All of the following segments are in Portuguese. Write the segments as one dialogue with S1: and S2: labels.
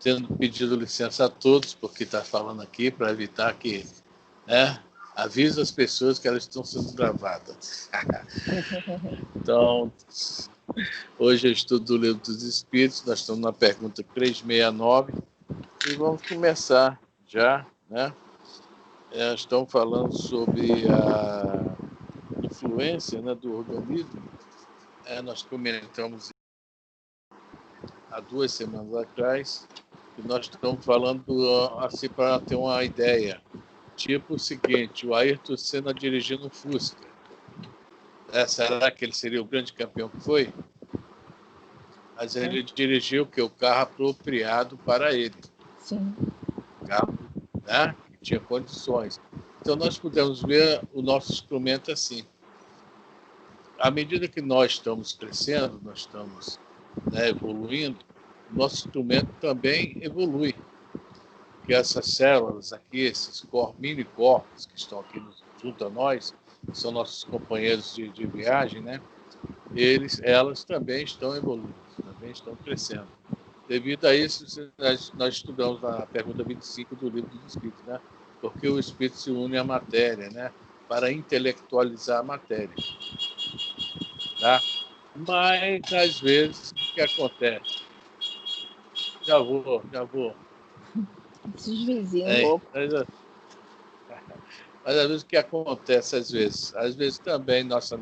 S1: tendo pedido licença a todos, porque está falando aqui, para evitar que, né, avise as pessoas que elas estão sendo gravadas. Então, hoje é o estudo do Livro dos Espíritos, nós estamos na pergunta 369 e vamos começar já, né? Estamos falando sobre a influência, né, do organismo. Nós comentamos há 2 semanas atrás que nós estamos falando assim para ter uma ideia. Tipo o seguinte, o Ayrton Senna dirigindo um Fusca. Será que ele seria o grande campeão que foi? Mas ele dirigiu o carro apropriado para ele.
S2: Sim.
S1: O carro, né, que tinha condições. Então nós podemos ver o nosso instrumento assim. À medida que nós estamos crescendo, nós estamos, né, evoluindo, o nosso instrumento também evolui. Porque essas células aqui, esses mini corpos que estão aqui junto a nós, que são nossos companheiros de viagem, né? Elas também estão evoluindo, também estão crescendo. Devido a isso, nós estudamos na pergunta 25 do Livro dos Espíritos, né? Porque o Espírito se une à matéria, né? Para intelectualizar a matéria. Tá? Mas, às vezes, o que acontece? Já vou.
S2: Esses vizinhos loucos.
S1: Mas, às vezes, o que acontece, às vezes também, nessa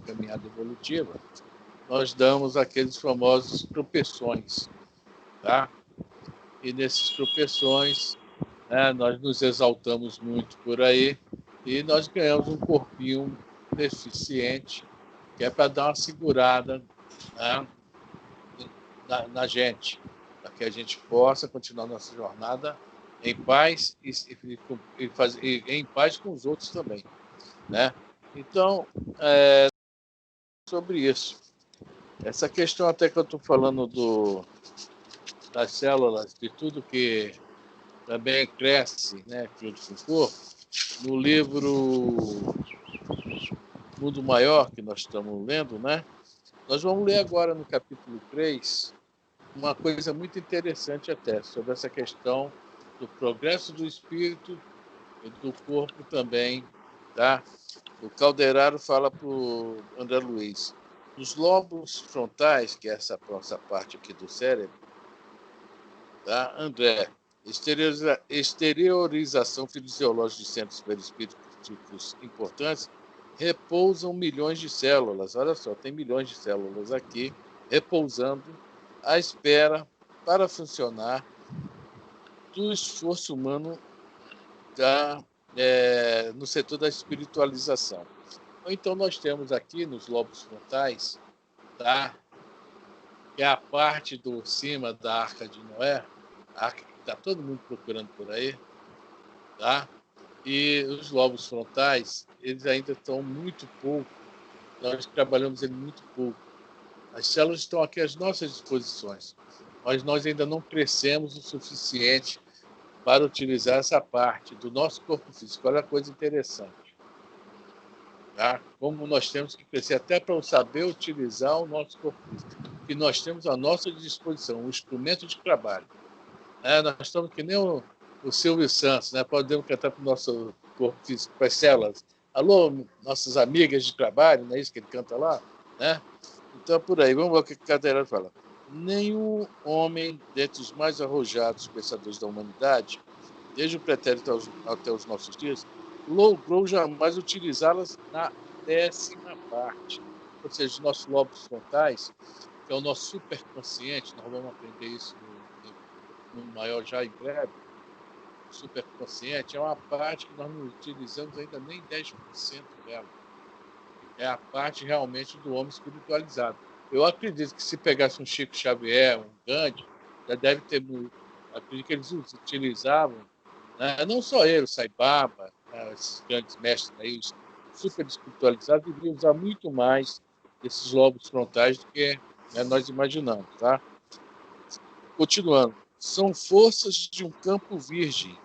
S1: caminhada evolutiva, nós damos aqueles famosos tropeções, tá? E nesses tropeções, né, nós nos exaltamos muito por aí e nós ganhamos um corpinho deficiente, que é para dar uma segurada, né, na gente, para que a gente possa continuar nossa jornada em paz e em paz com os outros também, né? Então, sobre isso. Essa questão até que eu estou falando das células, de tudo que também cresce, né, junto com o corpo, no livro Mundo Maior, que nós estamos lendo, né? Nós vamos ler agora no capítulo 3 uma coisa muito interessante até, sobre essa questão do progresso do espírito e do corpo também, tá? O Calderaro fala para o André Luiz, os lóbulos frontais, que é essa parte aqui do cérebro, tá? André, exteriorização fisiológica de centros perispíritos importantes, repousam milhões de células. Olha só, tem milhões de células aqui, repousando à espera para funcionar do esforço humano no setor da espiritualização. Então, nós temos aqui nos lobos frontais, tá? Que é a parte do cima da Arca de Noé, a arca que está todo mundo procurando por aí, tá? E os lobos frontais, eles ainda estão muito pouco, nós trabalhamos ele muito pouco. As células estão aqui às nossas disposições, mas nós ainda não crescemos o suficiente para utilizar essa parte do nosso corpo físico. Olha a coisa interessante. Tá? Como nós temos que crescer até para saber utilizar o nosso corpo físico, que nós temos à nossa disposição, um instrumento de trabalho. Nós estamos que nem o Silvio Santos, né? Podemos cantar para o nosso corpo físico, para as células. Alô, nossas amigas de trabalho, não é isso que ele canta lá? Né? Então, por aí, vamos ver o que o Cadeirão fala. Nenhum homem, dentre os mais arrojados pensadores da humanidade, desde o pretérito até os nossos dias, logrou jamais utilizá-las na 10ª parte. Ou seja, os nossos lobos frontais, que é o nosso superconsciente, nós vamos aprender isso no maior já em breve. O superconsciente é uma parte que nós não utilizamos ainda nem 10% dela. É a parte realmente do homem espiritualizado. Eu acredito que se pegasse um Chico Xavier, um Gandhi, já deve ter... Acredito que eles utilizavam, né? Não só ele, o Sai Baba, né? Esses grandes mestres aí, os super espiritualizados, deveriam usar muito mais desses lobos frontais do que, né, nós imaginamos. Tá? Continuando. São forças de um campo virgem,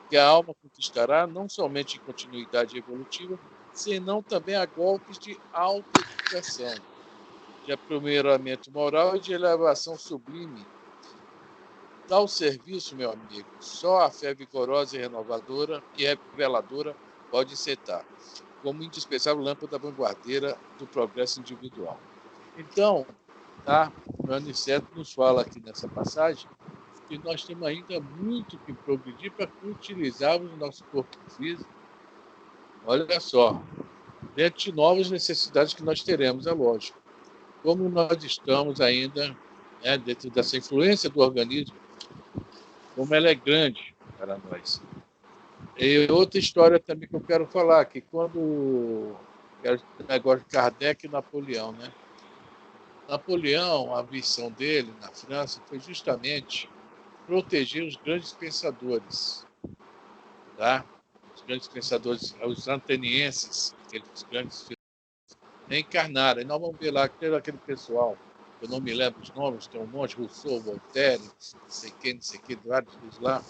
S1: que a alma conquistará não somente em continuidade evolutiva, senão também a golpes de autoeducação, de aprimoramento moral e de elevação sublime, Tal serviço, meu amigo, só a fé vigorosa e renovadora e reveladora pode setar, como indispensável lâmpada vanguardeira do progresso individual. Então, tá? O Aniceto nos fala aqui nessa passagem que nós temos ainda muito que progredir para utilizarmos o nosso corpo físico. Olha só, dentro de novas necessidades que nós teremos, é lógico. Como nós estamos ainda dentro dessa influência do organismo, como ela é grande para nós. E outra história também que eu quero falar, que quando o negócio de Kardec e Napoleão, né? Napoleão, a missão dele na França foi justamente proteger os grandes pensadores, tá? Os grandes pensadores, os atenienses, aqueles grandes reencarnaram. E nós vamos ver lá aquele pessoal, eu não me lembro os nomes, tem um monte, Rousseau, Voltaire, não sei quem, vários lá.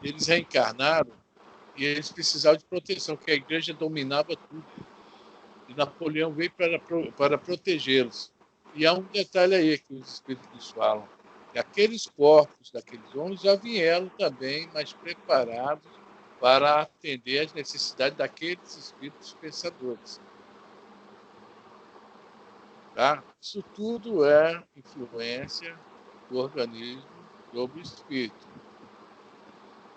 S1: Eles reencarnaram e eles precisavam de proteção, porque a igreja dominava tudo. E Napoleão veio para protegê-los. E há um detalhe aí que os espíritos falam, que aqueles corpos daqueles homens já vieram também mais preparados para atender às necessidades daqueles espíritos pensadores. Tá? Isso tudo é influência do organismo sobre o espírito.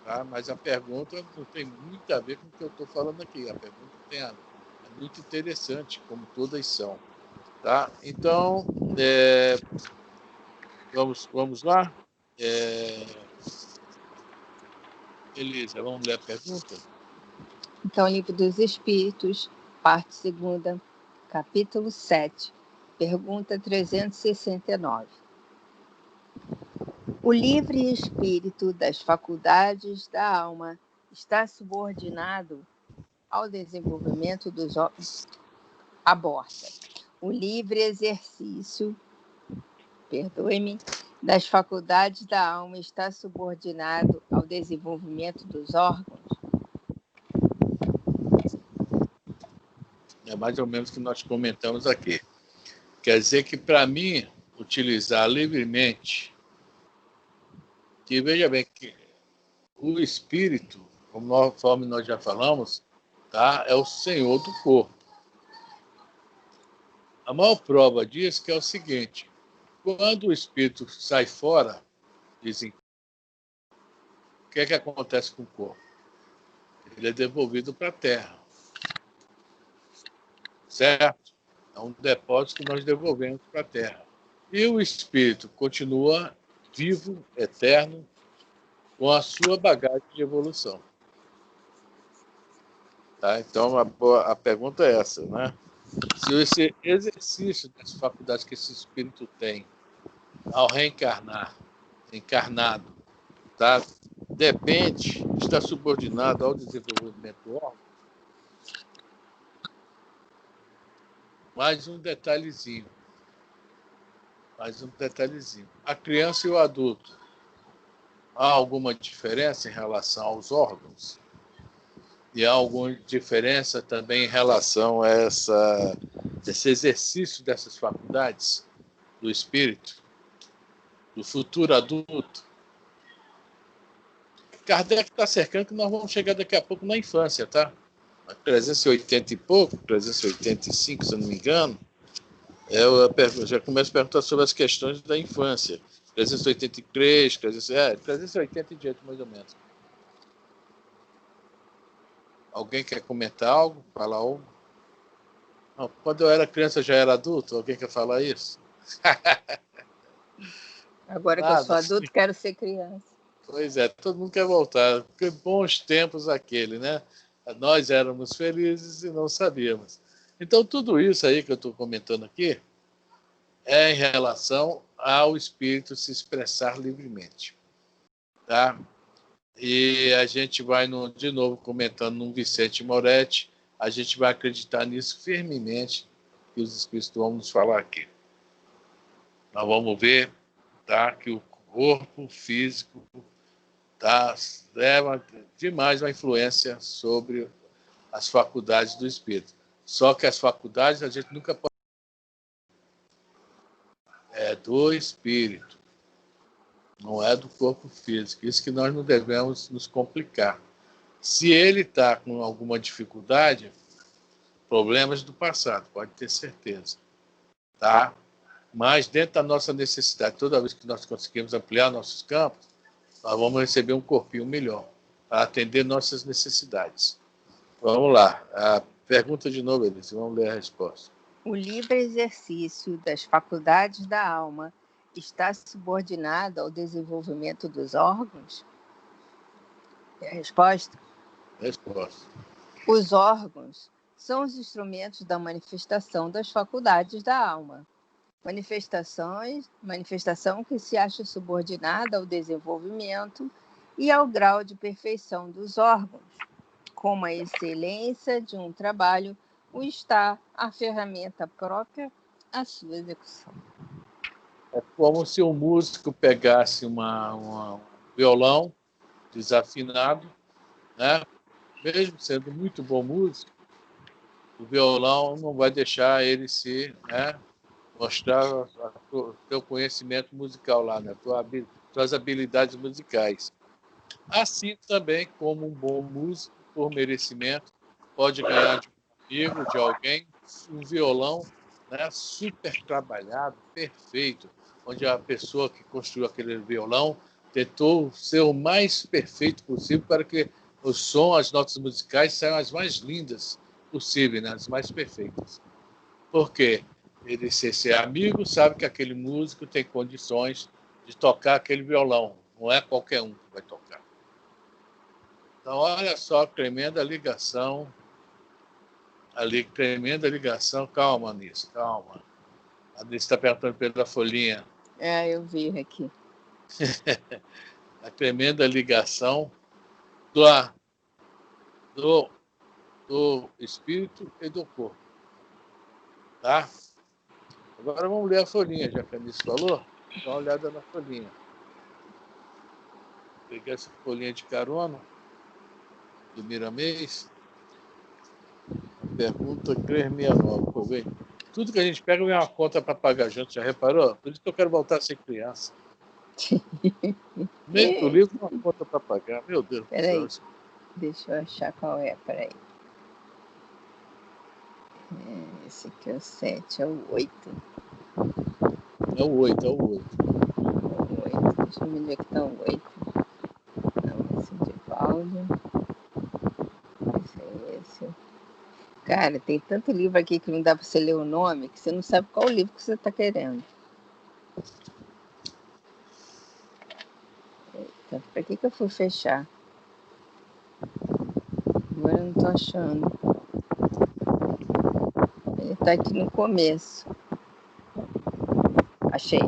S1: Tá? Mas a pergunta não tem muito a ver com o que eu estou falando aqui. A pergunta é muito interessante, como todas são. Tá? Então, vamos lá? Elisa, vamos ler a pergunta?
S2: Então, Livro dos Espíritos, parte 2ª, capítulo 7, pergunta 369. O livre espírito das faculdades da alma está subordinado ao desenvolvimento dos órgãos. Aborta. O livre exercício, das faculdades da alma está subordinado ao desenvolvimento dos órgãos?
S1: É mais ou menos o que nós comentamos aqui. Quer dizer que, para mim, utilizar livremente, que veja bem que o espírito, conforme nós já falamos, tá, é o senhor do corpo. A maior prova disso que é o seguinte: quando o espírito sai fora, dizem, o que é que acontece com o corpo? Ele é devolvido para a Terra. Certo? É um depósito que nós devolvemos para a Terra. E o espírito continua vivo, eterno, com a sua bagagem de evolução. Tá? Então, a pergunta é essa, né? Se esse exercício das faculdades que esse espírito tem ao reencarnar, encarnado, tá? Depende, está subordinado ao desenvolvimento do órgão. Mais um detalhezinho. A criança e o adulto, há alguma diferença em relação aos órgãos? E há alguma diferença também em relação a esse exercício dessas faculdades do espírito, do futuro adulto? Kardec está cercando que nós vamos chegar daqui a pouco na infância, tá? 380 e pouco, 385, se eu não me engano, eu já começo a perguntar sobre as questões da infância. 383, 380 e diante, mais ou menos. Alguém quer comentar algo? Falar algo? Não, quando eu era criança, já era adulto? Alguém quer falar isso?
S2: Agora que eu sou adulto, quero ser criança.
S1: Pois é, todo mundo quer voltar. Que bons tempos aquele, né? Nós éramos felizes e não sabíamos. Então, tudo isso aí que eu estou comentando aqui é em relação ao espírito se expressar livremente. Tá? E a gente vai, de novo, comentando no Vicente Moretti, a gente vai acreditar nisso firmemente, que os espíritos vão nos falar aqui. Nós vamos ver, tá, que o corpo físico, tá, leva demais uma influência sobre as faculdades do espírito. Só que as faculdades a gente nunca pode... É do espírito. não é do corpo físico. Isso que nós não devemos nos complicar. Se ele está com alguma dificuldade, problemas do passado, pode ter certeza. Tá? Mas dentro da nossa necessidade, toda vez que nós conseguimos ampliar nossos campos, nós vamos receber um corpinho melhor para atender nossas necessidades. Vamos lá. A pergunta de novo, Elise. Vamos ler a resposta.
S2: O livre exercício das faculdades da alma está subordinado ao desenvolvimento dos órgãos? É a resposta?
S1: Resposta.
S2: Os órgãos são os instrumentos da manifestação das faculdades da alma. Manifestação que se acha subordinada ao desenvolvimento e ao grau de perfeição dos órgãos, como a excelência de um trabalho o está a ferramenta própria à sua execução.
S1: É como se um músico pegasse um violão desafinado, né? Mesmo sendo muito bom músico, o violão não vai deixar ele se, né, mostrar o teu conhecimento musical lá, né? Tuas habilidades musicais. Assim também como um bom músico, por merecimento, pode ganhar de um amigo, de alguém, um violão, né, super trabalhado, perfeito, onde a pessoa que construiu aquele violão tentou ser o mais perfeito possível para que o som, as notas musicais saiam as mais lindas possíveis, né, as mais perfeitas. Por quê? Ele, se ser amigo, sabe que aquele músico tem condições de tocar aquele violão. Não é qualquer um que vai tocar. Então, olha só, tremenda ligação. Tremenda ligação. Calma, Anísio, calma. A Anísio está perguntando pela folhinha.
S2: Eu vi aqui.
S1: A tremenda ligação do espírito e do corpo. Tá? Agora vamos ler a folhinha, já que a Anísio falou. Dá uma olhada na folhinha. Vou pegar essa folhinha de carona do Miramês. Pergunta 369, por bem. Tudo que a gente pega vem uma conta para pagar junto, já reparou? Por isso que eu quero voltar a ser criança. Meio do livro, uma conta para pagar. Meu Deus do céu.
S2: Deixa eu achar qual é, peraí. Esse aqui é o 7, é o 8.
S1: É o 8, é o 8.
S2: Deixa eu ver onde é que está o 8. Não, esse é de Valdo. Esse é esse. Cara, tem tanto livro aqui que não dá para você ler o nome, que você não sabe qual livro que você está querendo. Eita, para que eu fui fechar? Agora eu não estou achando. Ele está aqui no começo. Achei.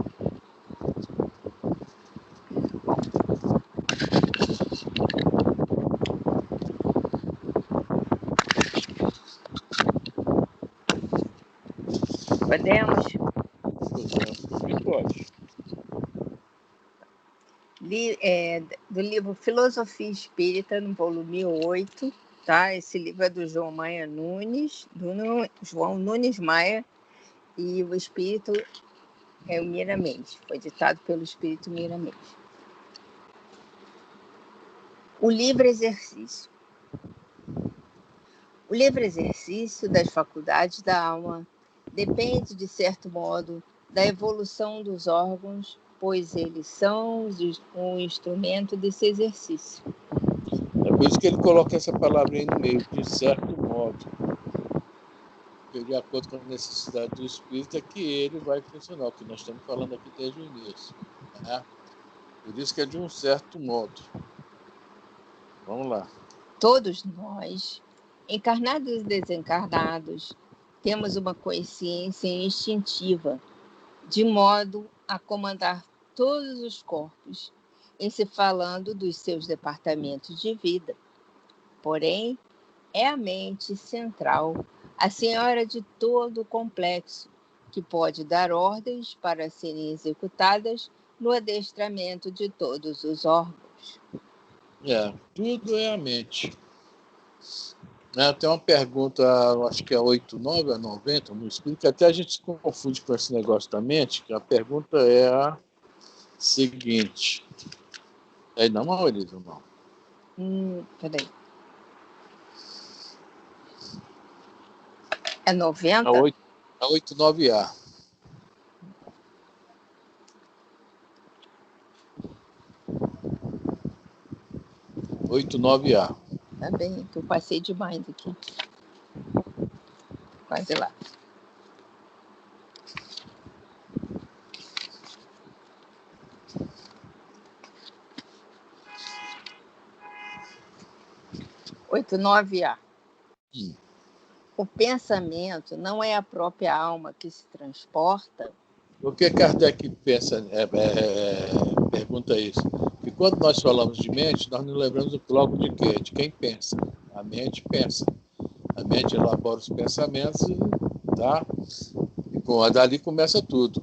S2: Podemos?
S1: Pode.
S2: Do livro Filosofia Espírita, no volume 8, tá? Esse livro é do João Maia Nunes, João Nunes Maia, e o espírito é o Mira Mendes, foi ditado pelo espírito Mira Mendes. O livre exercício. O livre exercício das faculdades da alma depende, de certo modo, da evolução dos órgãos, pois eles são um instrumento desse exercício.
S1: É por isso que ele coloca essa palavra aí no meio, de certo modo. Porque, de acordo com a necessidade do espírito, é que ele vai funcionar, o que nós estamos falando aqui desde o início. Né? Por isso que é de um certo modo. Vamos lá.
S2: Todos nós, encarnados e desencarnados, temos uma consciência instintiva, de modo a comandar todos os corpos, em se falando dos seus departamentos de vida. Porém, é a mente central, a senhora de todo o complexo, que pode dar ordens para serem executadas no adestramento de todos os órgãos.
S1: Tudo é a mente. Tem uma pergunta, acho que é 89 a 90, no espírito, que até a gente se confunde com esse negócio da mente, que a pergunta é a Seguinte. Aí não, Maurício, não.
S2: Peraí. É 90?
S1: A 89A.
S2: Tá bem, que eu passei demais aqui. Quase lá. Oito, 9A. O pensamento não é a própria alma que se transporta?
S1: O que Kardec pensa, pergunta isso? Que quando nós falamos de mente, nós nos lembramos logo de quê? De quem pensa. A mente pensa. A mente elabora os pensamentos, tá? E dali começa tudo.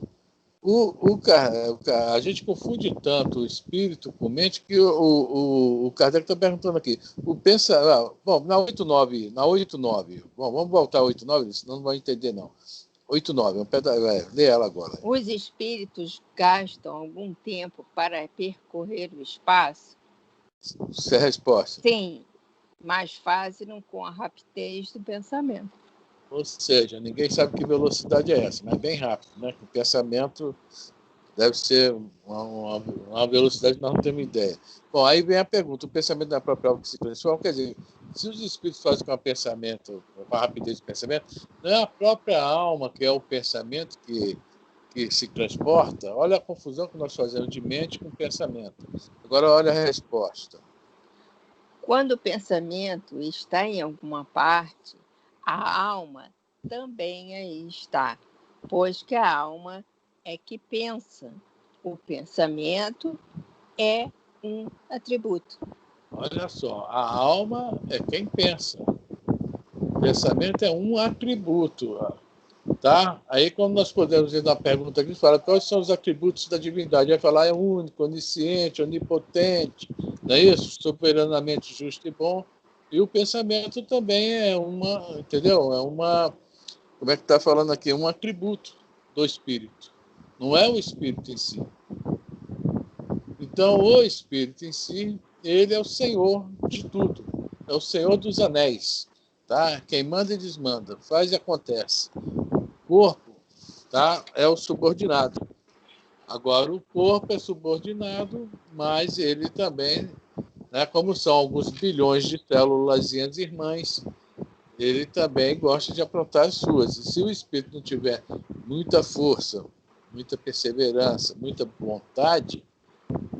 S1: A gente confunde tanto o espírito com mente que o Kardec está perguntando aqui. Bom, na 89, bom, vamos voltar a 89, senão não vai entender, não. 89, lê ela agora.
S2: Os espíritos gastam algum tempo para percorrer o espaço?
S1: Essa é a resposta.
S2: Sim, mas fazem com a rapidez do pensamento.
S1: Ou seja, ninguém sabe que velocidade é essa, mas bem rápido, né? O pensamento deve ser uma velocidade que nós não temos ideia. Bom, aí vem a pergunta, o pensamento da própria alma que se transforma, quer dizer, se os espíritos fazem com a rapidez do pensamento, não é a própria alma que é o pensamento que se transporta? Olha a confusão que nós fazemos de mente com pensamento. Agora olha a resposta.
S2: Quando o pensamento está em alguma parte, a alma também aí está, pois que a alma é que pensa. O pensamento é um atributo.
S1: Olha só, a alma é quem pensa. O pensamento é um atributo, tá? Aí quando nós podemos ir na pergunta aqui, fala quais são os atributos da divindade. Vai falar é único, onisciente, onipotente, não é isso? Soberanamente justo e bom. E o pensamento também é entendeu? Como é que está falando aqui? Um atributo do espírito. Não é o espírito em si. Então, o espírito em si, ele é o senhor de tudo. É o senhor dos anéis. Tá? Quem manda e desmanda, faz e acontece. O corpo, tá? É o subordinado. Agora, o corpo é subordinado, mas ele também, né, como são alguns bilhões de células irmãs, ele também gosta de aprontar as suas. E se o espírito não tiver muita força, muita perseverança, muita vontade,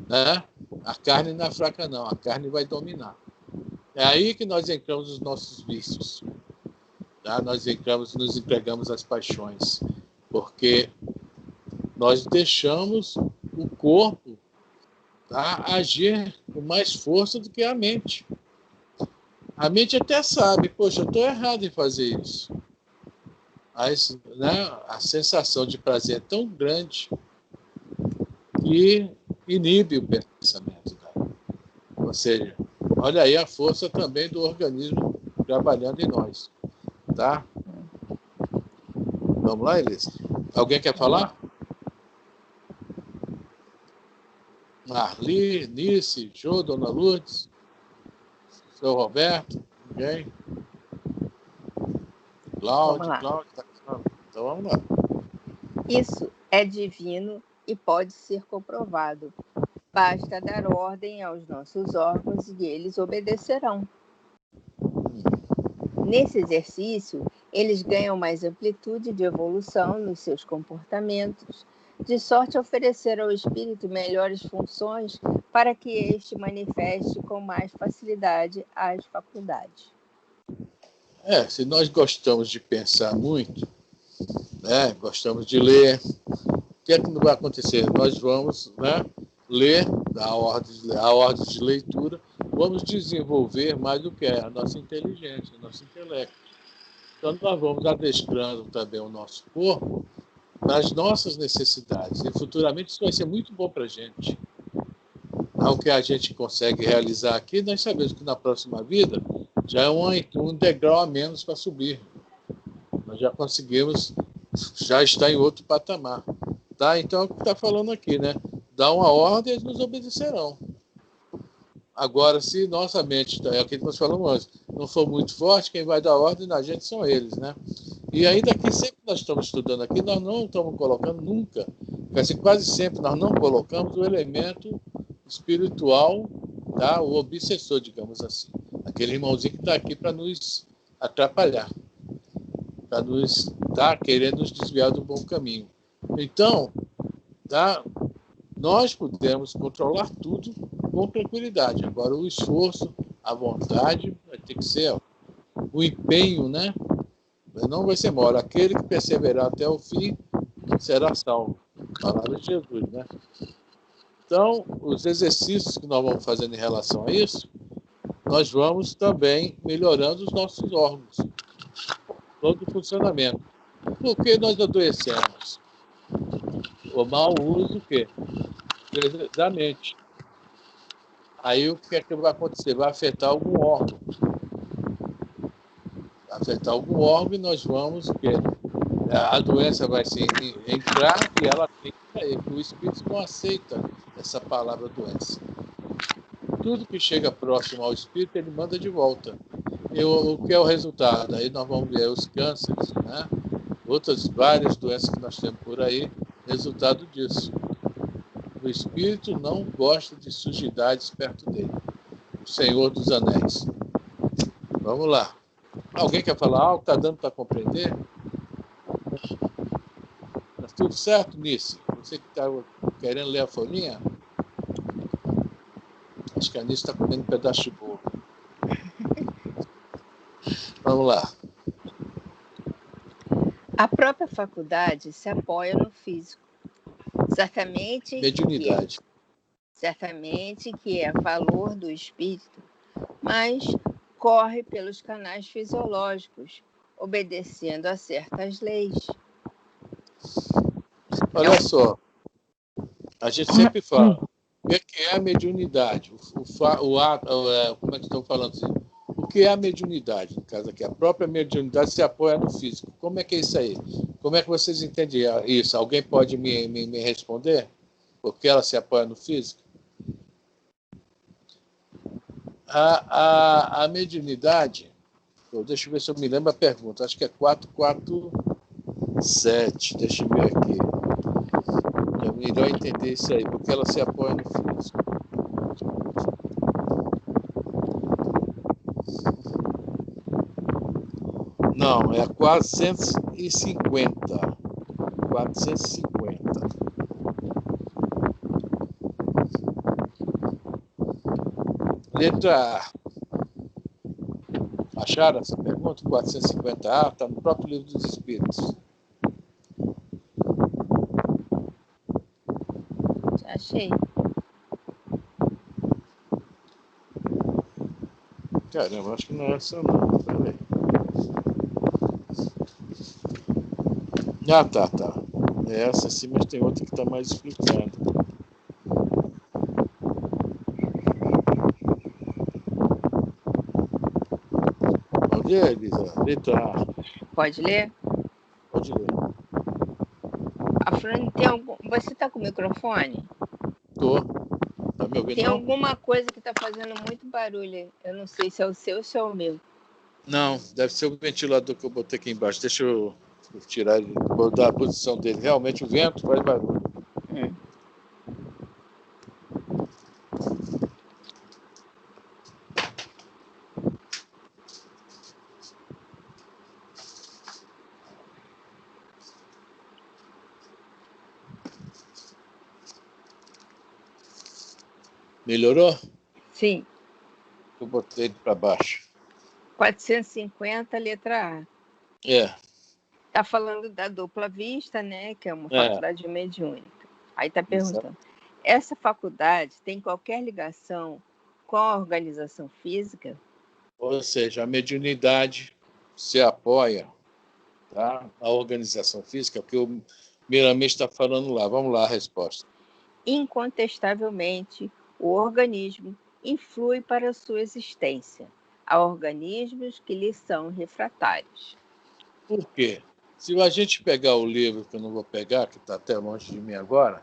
S1: né, a carne não é fraca, não. A carne vai dominar. É aí que nós entramos nos nossos vícios. Tá? Nós nos entregamos às paixões. Porque nós deixamos o corpo, tá, agir com mais força do que a mente. A mente até sabe, poxa, eu estou errado em fazer isso. Mas, né, a sensação de prazer é tão grande que inibe o pensamento. Né? Ou seja, olha aí a força também do organismo trabalhando em nós. Tá? Vamos lá, Elisa? Alguém quer falar? Marli, Nice, Jô, Dona Lourdes, seu Roberto, ninguém? Cláudio, tá... Então vamos lá.
S2: Isso é divino e pode ser comprovado. Basta dar ordem aos nossos órgãos e eles obedecerão. Nesse exercício, eles ganham mais amplitude de evolução nos seus comportamentos, de sorte a oferecer ao espírito melhores funções para que este manifeste com mais facilidade as faculdades.
S1: Se nós gostamos de pensar muito, né, gostamos de ler, o que é que não vai acontecer? Nós vamos, né, ler a ordem de leitura, vamos desenvolver mais do que a nossa inteligência, o nosso intelecto. Então, nós vamos adestrando também o nosso corpo nas nossas necessidades. E futuramente isso vai ser muito bom para a gente. O que a gente consegue realizar aqui, nós sabemos que na próxima vida já é um degrau a menos para subir. Nós já conseguimos, já está em outro patamar. Tá? Então, é o que está falando aqui, né? dá uma ordem, eles nos obedecerão. Agora, se nossa mente, é o que nós falamos antes, não for muito forte, quem vai dar ordem na gente são eles, né? E ainda que sempre nós estamos estudando aqui, nós não estamos colocando nunca, assim, quase sempre nós não colocamos o elemento espiritual, tá? O obsessor, digamos assim. Aquele irmãozinho que está aqui para nos atrapalhar, para nos querer nos desviar do bom caminho. Então, tá? Nós podemos controlar tudo com tranquilidade. Agora, o esforço, a vontade, vai ter que ser o empenho, né? Não vai ser mole. Aquele que perseverar até o fim será salvo. Palavra de Jesus, né? Então, os exercícios que nós vamos fazendo em relação a isso, nós vamos também melhorando os nossos órgãos, todo o funcionamento. Por que nós adoecemos? O mau uso o quê? Da mente. Aí o que é que vai acontecer? Vai afetar algum órgão. Vai afetar algum órgão e nós vamos... A doença vai se entrar e ela tem que sair. O espírito não aceita essa palavra doença. Tudo que chega próximo ao espírito, ele manda de volta. E o que é o resultado? Aí nós vamos ver os cânceres, né? Outras várias doenças que nós temos por aí, resultado disso. O espírito não gosta de sujidades perto dele. O Senhor dos Anéis. Vamos lá. Alguém quer falar algo? Está dando para compreender? Tá tudo certo, Nice? Você que está querendo ler a folhinha? Acho que a Nice está comendo um pedaço de bolo. Vamos lá.
S2: A própria faculdade se apoia no físico.
S1: Mediunidade.
S2: Certamente que é valor do espírito, mas corre pelos canais fisiológicos, obedecendo a certas leis.
S1: Olha só, a gente sempre fala, o que é a mediunidade? Como é que estão falando assim? O que é a mediunidade? No caso aqui, a própria mediunidade se apoia no físico. Como é que é isso aí? Como é que vocês entendem isso? Alguém pode me responder? Por que ela se apoia no físico? A mediunidade, deixa eu ver se eu me lembro a pergunta, acho que é 447, deixa eu ver aqui. É melhor entender isso aí, porque ela se apoia no físico. Não, é a 450. 450. Letra A. Acharam essa pergunta? 450A, está no próprio Livro dos Espíritos.
S2: Já achei.
S1: Caramba, acho que não é essa não. Peraí. Ah, tá. É essa sim, mas tem outra que está mais explicando. Pode ler, Elisa? Letra A.
S2: Pode ler?
S1: Pode ler.
S2: A Fran, você está com o microfone?
S1: Tô. Tá me ouvindo?
S2: Tem
S1: não?
S2: alguma coisa que está fazendo muito barulho. Eu não sei se é o seu ou se é o meu.
S1: Não, deve ser o ventilador que eu botei aqui embaixo. Deixa eu tirar ele, vou dar a posição dele. Realmente o vento faz barulho. Melhorou?
S2: Sim.
S1: Eu botei ele para baixo.
S2: 450, letra A.
S1: É.
S2: Está falando da dupla vista, né? Que é uma faculdade mediúnica. Aí está perguntando, essa faculdade tem qualquer ligação com a organização física?
S1: Ou seja, a mediunidade se apoia, tá? A organização física, que o Miramês está falando lá. Vamos lá a resposta.
S2: Incontestavelmente, o organismo influi para a sua existência. Há organismos que lhe são refratários.
S1: Por quê? Se a gente pegar o livro, que eu não vou pegar, que está até longe de mim agora,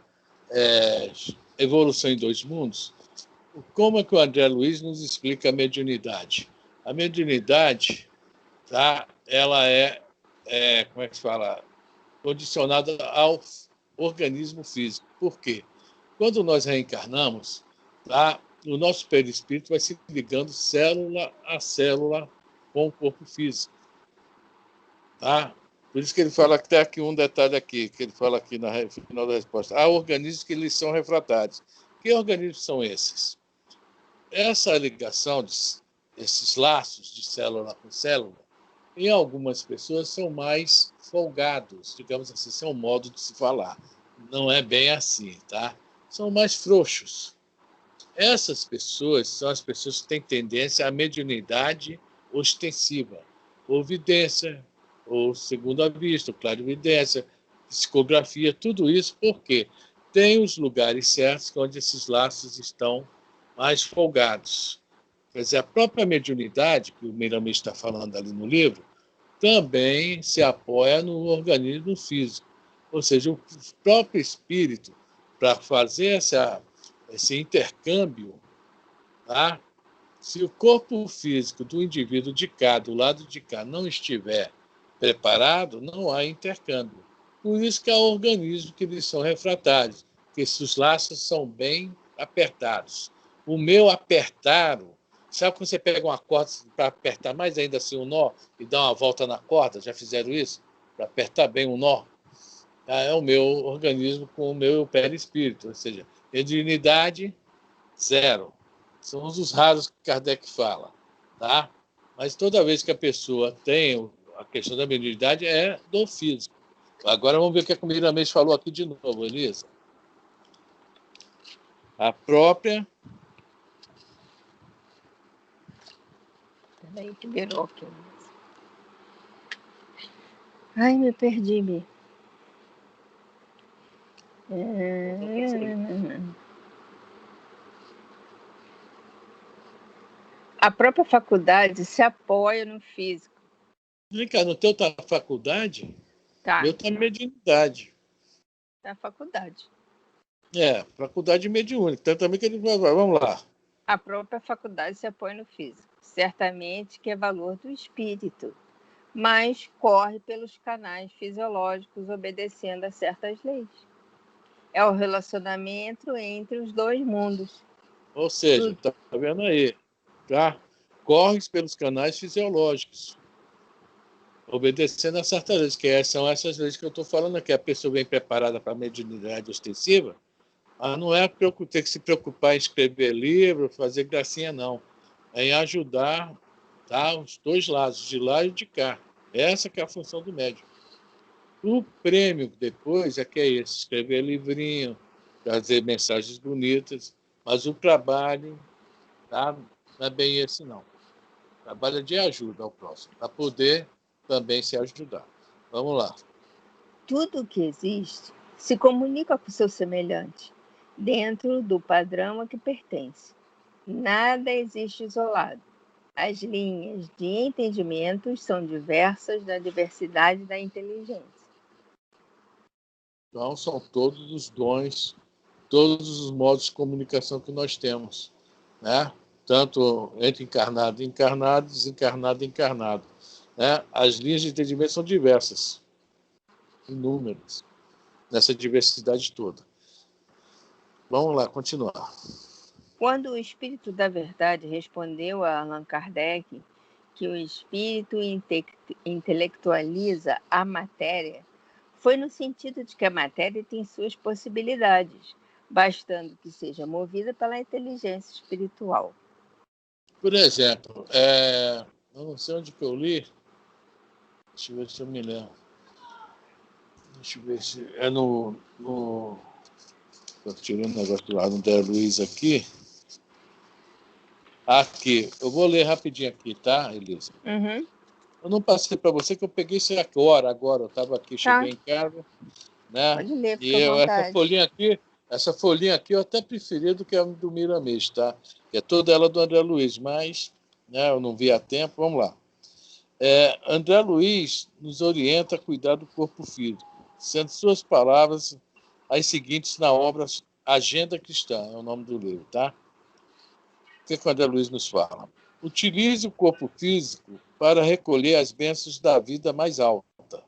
S1: Evolução em Dois Mundos, como é que o André Luiz nos explica a mediunidade? A mediunidade, tá, ela como é que se fala? Condicionada ao organismo físico. Por quê? Quando nós reencarnamos, tá, o nosso perispírito vai se ligando célula a célula com o corpo físico. Tá? Por isso que ele fala que tem aqui um detalhe aqui, que ele fala aqui no final da resposta. Há organismos que eles são refratários. Que organismos são esses? Essa ligação, esses laços de célula com célula, em algumas pessoas são mais folgados, digamos assim, esse é um modo de se falar. Não é bem assim, tá? São mais frouxos. Essas pessoas são as pessoas que têm tendência à mediunidade ostensiva, ou vidência, ou segunda vista, ou clarividência, psicografia, tudo isso porque tem os lugares certos onde esses laços estão mais folgados. Quer dizer, a própria mediunidade, que o Miramês está falando ali no livro, também se apoia no organismo físico. Ou seja, o próprio espírito, para fazer esse intercâmbio, tá? Se o corpo físico do indivíduo de cá, do lado de cá, não estiver preparado, não há intercâmbio. Por isso que há organismos que eles são refratários, que esses laços são bem apertados. O meu apertaram. Sabe quando você pega uma corda para apertar mais ainda assim um nó e dar uma volta na corda? Já fizeram isso? Para apertar bem um nó? É o meu organismo com o meu perispírito. Ou seja, mediunidade, zero. São os raros que Kardec fala. Tá? Mas toda vez que a pessoa tem a questão da mediunidade é do físico. Agora vamos ver o que a Miramês falou aqui de novo, Elisa. A própria...
S2: Peraí que virou aqui. Ai, me perdi, me. A própria faculdade se apoia no físico.
S1: Vem cá, no teu tá a faculdade?
S2: Tá.
S1: Meu tá mediunidade.
S2: Tá a faculdade.
S1: Faculdade mediúnica. Então também que ele vai. Vamos lá.
S2: A própria faculdade se apoia no físico. Certamente que é valor do espírito, mas corre pelos canais fisiológicos obedecendo a certas leis. É o relacionamento entre os dois mundos.
S1: Ou seja, tá vendo aí, tá? Corre pelos canais fisiológicos, obedecendo a certas leis, que são essas leis que eu estou falando aqui. A pessoa bem preparada para a mediunidade ostensiva, não é ter que se preocupar em escrever livro, fazer gracinha, não. É em ajudar, tá, os dois lados, de lá e de cá. Essa que é a função do médium. O prêmio depois é que é esse, escrever livrinho, trazer mensagens bonitas, mas o trabalho, tá, não é bem esse, não. O trabalho é de ajuda ao próximo, para poder também se ajudar. Vamos lá.
S2: Tudo que existe se comunica com seu semelhante, dentro do padrão a que pertence. Nada existe isolado. As linhas de entendimento são diversas da diversidade da inteligência.
S1: Então, são todos os dons, todos os modos de comunicação que nós temos, né? Tanto entre encarnado e encarnado, desencarnado e encarnado. Né? As linhas de entendimento são diversas, inúmeras, nessa diversidade toda. Vamos lá, continuar.
S2: Quando o Espírito da Verdade respondeu a Allan Kardec que o espírito intelectualiza a matéria, foi no sentido de que a matéria tem suas possibilidades, bastando que seja movida pela inteligência espiritual.
S1: Por exemplo, eu não sei onde que eu li, deixa eu ver se eu me lembro. Deixa eu ver se é no estou tirando o negócio do lado do André Luiz aqui. Aqui, eu vou ler rapidinho aqui, tá, Elisa?
S2: Uhum.
S1: Eu não passei para você que eu peguei isso agora. Eu estava aqui, cheguei em casa, né?
S2: Pode ler,
S1: E essa folhinha aqui eu até preferi do que a do Miramês, tá? Que é toda ela do André Luiz, mas, né, eu não vi a tempo. Vamos lá. André Luiz nos orienta a cuidar do corpo físico, sendo suas palavras as seguintes na obra Agenda Cristã é o nome do livro, tá? O que o André Luiz nos fala? Utilize o corpo físico para recolher as bênçãos da vida mais alta,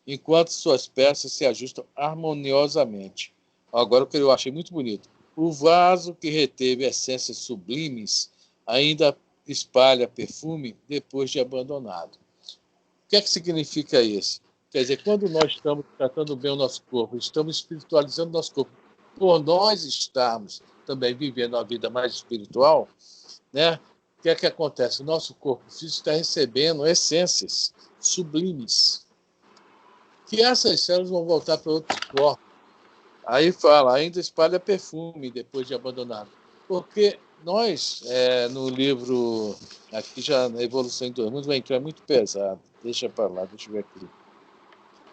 S1: enquanto suas peças se ajustam harmoniosamente. Agora, o que eu achei muito bonito. O vaso que reteve essências sublimes ainda espalha perfume depois de abandonado. O que é que significa isso? Quer dizer, quando nós estamos tratando bem o nosso corpo, estamos espiritualizando o nosso corpo, por nós estarmos também vivendo uma vida mais espiritual, né? O que é que acontece? O nosso corpo físico está recebendo essências sublimes, que essas células vão voltar para outros corpos. Aí fala, ainda espalha perfume depois de abandonado. Porque nós, no livro, aqui já na Evolução em Dois Mundos, vai entrar muito pesado. Deixa para lá, deixa eu ver aqui.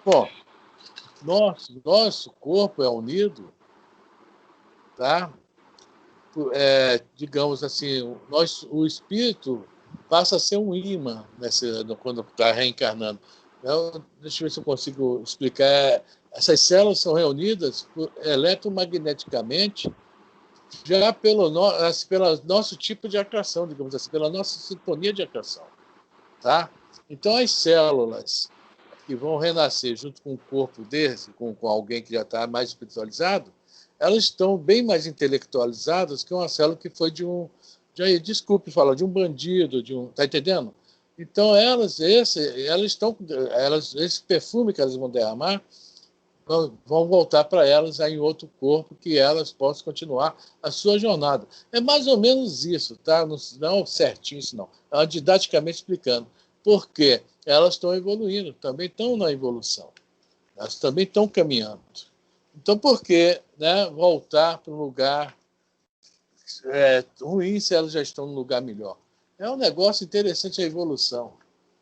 S1: Bom, nosso corpo é unido, tá? Digamos assim, o espírito passa a ser um imã quando está reencarnando. Então, deixa eu ver se eu consigo explicar. Essas células são reunidas eletromagneticamente já pelo nosso tipo de atração, digamos assim, pela nossa sintonia de atração. Tá? Então, as células que vão renascer junto com um corpo desse, com alguém que já está mais espiritualizado, elas estão bem mais intelectualizadas que uma célula que foi de um bandido, tá entendendo? Então esse perfume que elas vão derramar vão voltar para elas em outro corpo que elas possam continuar a sua jornada. É mais ou menos isso, tá? Não certinho isso não. É didaticamente explicando. Por quê? Elas estão evoluindo, também estão na evolução. Elas também estão caminhando. Então, por que, né, voltar para um lugar ruim se elas já estão num lugar melhor? É um negócio interessante a evolução,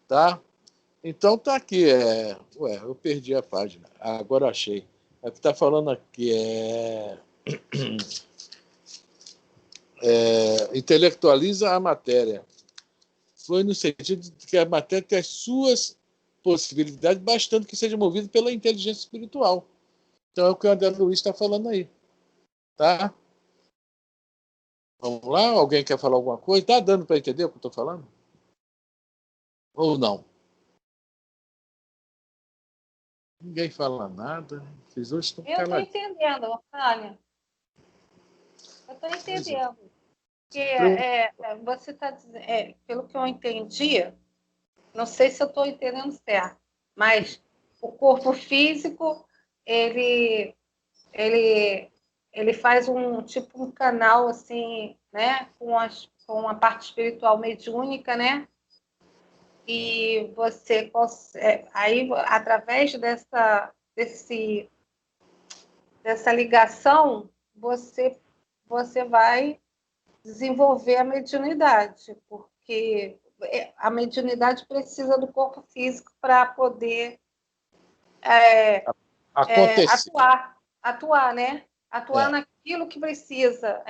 S1: tá? Então tá aqui, eu perdi a página, agora achei. É o que está falando aqui intelectualiza a matéria. Foi no sentido de que a matéria tem as suas possibilidades, bastando que seja movida pela inteligência espiritual. Então é o que o André Luiz está falando aí. Tá? Vamos lá? Alguém quer falar alguma coisa? Está dando para entender o que eu estou falando? Ou não? Ninguém fala nada. Vocês hoje estão
S3: Eu estou
S1: calados.
S3: entendendo, Tânia. Eu estou entendendo. Porque você está dizendo, pelo que eu entendi, não sei se eu estou entendendo certo, mas o corpo físico, ele faz um canal assim, né, com a parte espiritual mediúnica, né? E você consegue, aí através dessa ligação, você vai desenvolver a mediunidade, porque a mediunidade precisa do corpo físico para poder atuar, né? Atuar naquilo que precisa.